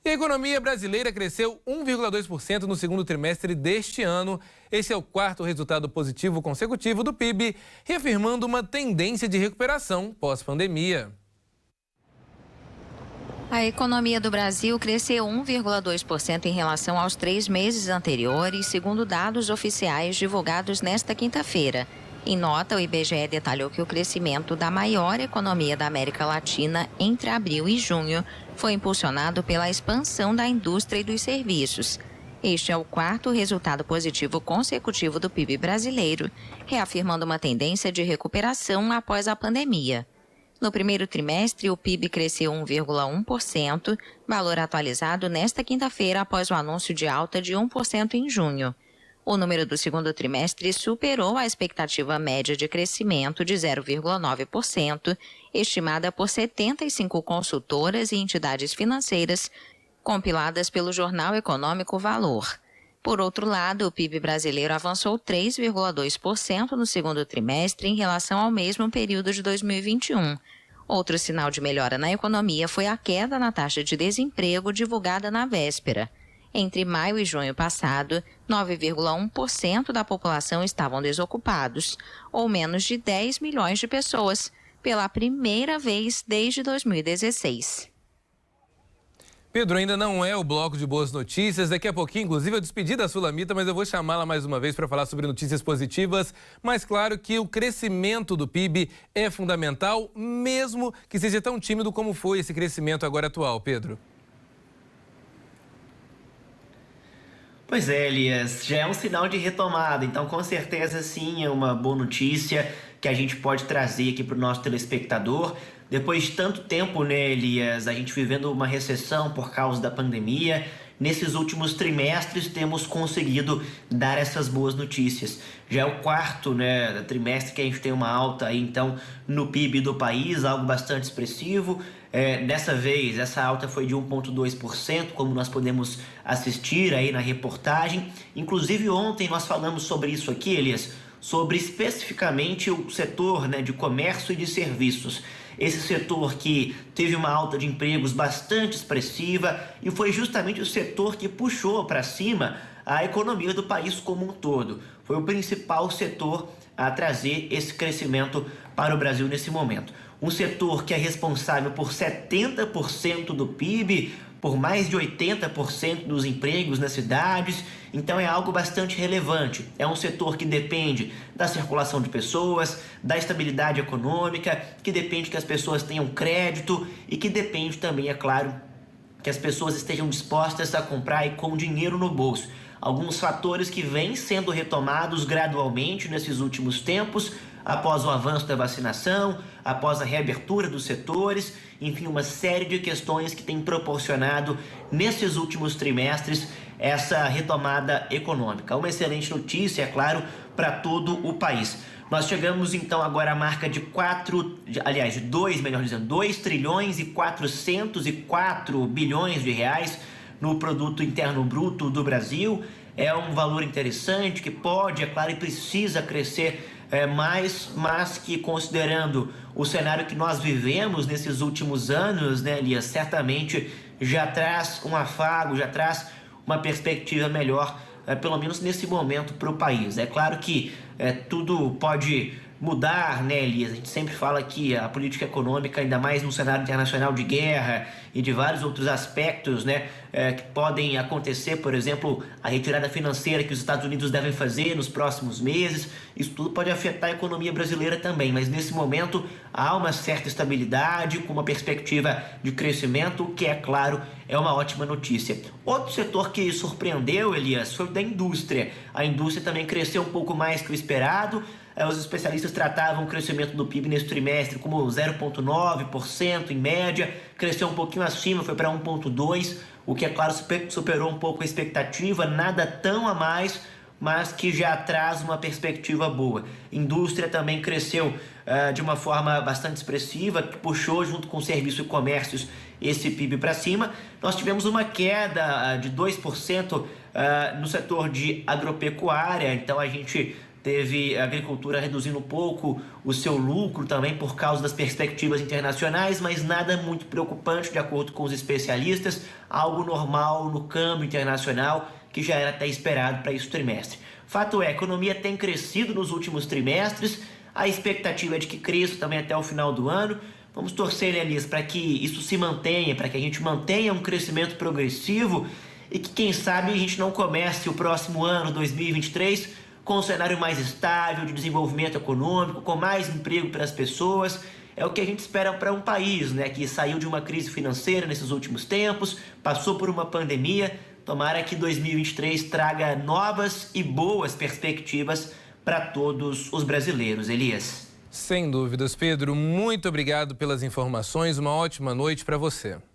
E a economia brasileira cresceu 1,2% no segundo trimestre deste ano. Esse é o quarto resultado positivo consecutivo do PIB, reafirmando uma tendência de recuperação pós-pandemia. A economia do Brasil cresceu 1,2% em relação aos 3 meses anteriores, segundo dados oficiais divulgados nesta quinta-feira. Em nota, o IBGE detalhou que o crescimento da maior economia da América Latina entre abril e junho foi impulsionado pela expansão da indústria e dos serviços. Este é o quarto resultado positivo consecutivo do PIB brasileiro, reafirmando uma tendência de recuperação após a pandemia. No primeiro trimestre, o PIB cresceu 1,1%, valor atualizado nesta quinta-feira após o anúncio de alta de 1% em junho. O número do segundo trimestre superou a expectativa média de crescimento de 0,9%, estimada por 75 consultoras e entidades financeiras, compiladas pelo jornal econômico Valor. Por outro lado, o PIB brasileiro avançou 3,2% no segundo trimestre em relação ao mesmo período de 2021. Outro sinal de melhora na economia foi a queda na taxa de desemprego divulgada na véspera. Entre maio e junho passado, 9,1% da população estavam desocupados, ou menos de 10 milhões de pessoas, pela primeira vez desde 2016. Pedro, ainda não é o bloco de boas notícias. Daqui a pouquinho, inclusive, eu despedi da Sulamita, mas eu vou chamá-la mais uma vez para falar sobre notícias positivas. Mas claro que o crescimento do PIB é fundamental, mesmo que seja tão tímido como foi esse crescimento agora atual, Pedro. Pois é, Elias, já é um sinal de retomada, então com certeza sim é uma boa notícia que a gente pode trazer aqui para o nosso telespectador. Depois de tanto tempo, né, Elias, a gente vivendo uma recessão por causa da pandemia, nesses últimos trimestres temos conseguido dar essas boas notícias. Já é o quarto, né, trimestre que a gente tem uma alta aí, então, no PIB do país, algo bastante expressivo. Dessa vez, essa alta foi de 1,2%, como nós podemos assistir aí na reportagem. Inclusive, ontem nós falamos sobre isso aqui, Elias, sobre especificamente o setor, né, de comércio e de serviços. Esse setor que teve uma alta de empregos bastante expressiva e foi justamente o setor que puxou para cima a economia do país como um todo. Foi o principal setor a trazer esse crescimento para o Brasil nesse momento. Um setor que é responsável por 70% do PIB, por mais de 80% dos empregos nas cidades, então é algo bastante relevante. É um setor que depende da circulação de pessoas, da estabilidade econômica, que depende que as pessoas tenham crédito e que depende também, é claro, que as pessoas estejam dispostas a comprar e com dinheiro no bolso. Alguns fatores que vêm sendo retomados gradualmente nesses últimos tempos, após o avanço da vacinação, após a reabertura dos setores, enfim, uma série de questões que têm proporcionado nesses últimos trimestres essa retomada econômica. Uma excelente notícia, é claro, para todo o país. Nós chegamos então agora à marca de 2 trilhões e 404 bilhões de reais no produto interno bruto do Brasil. É um valor interessante que pode, é claro, e precisa crescer mais, mas que, considerando o cenário que nós vivemos nesses últimos anos, né, Elias, certamente já traz um afago, já traz uma perspectiva melhor, pelo menos nesse momento, para o país. É claro que tudo pode mudar, né, Elias? A gente sempre fala que a política econômica, ainda mais no cenário internacional de guerra e de vários outros aspectos, né, que podem acontecer, por exemplo, a retirada financeira que os Estados Unidos devem fazer nos próximos meses, isso tudo pode afetar a economia brasileira também, mas nesse momento há uma certa estabilidade, com uma perspectiva de crescimento, que é claro, é uma ótima notícia. Outro setor que surpreendeu, Elias, foi o da indústria. A indústria também cresceu um pouco mais que o esperado. Os especialistas tratavam o crescimento do PIB nesse trimestre como 0,9% em média, cresceu um pouquinho acima, foi para 1,2%, o que, é claro, superou um pouco a expectativa, nada tão a mais, mas que já traz uma perspectiva boa. Indústria também cresceu de uma forma bastante expressiva, que puxou junto com serviços e comércios esse PIB para cima. Nós tivemos uma queda de 2% no setor de agropecuária, então a gente teve a agricultura reduzindo um pouco o seu lucro também por causa das perspectivas internacionais, mas nada muito preocupante de acordo com os especialistas, algo normal no câmbio internacional que já era até esperado para esse trimestre. Fato é, a economia tem crescido nos últimos trimestres, a expectativa é de que cresça também até o final do ano. Vamos torcer, né, Elias, para que isso se mantenha, para que a gente mantenha um crescimento progressivo e que, quem sabe, a gente não comece o próximo ano, 2023, com um cenário mais estável, de desenvolvimento econômico, com mais emprego para as pessoas. É o que a gente espera para um país, né, que saiu de uma crise financeira nesses últimos tempos, passou por uma pandemia. Tomara que 2023 traga novas e boas perspectivas para todos os brasileiros, Elias. Sem dúvidas, Pedro. Muito obrigado pelas informações. Uma ótima noite para você.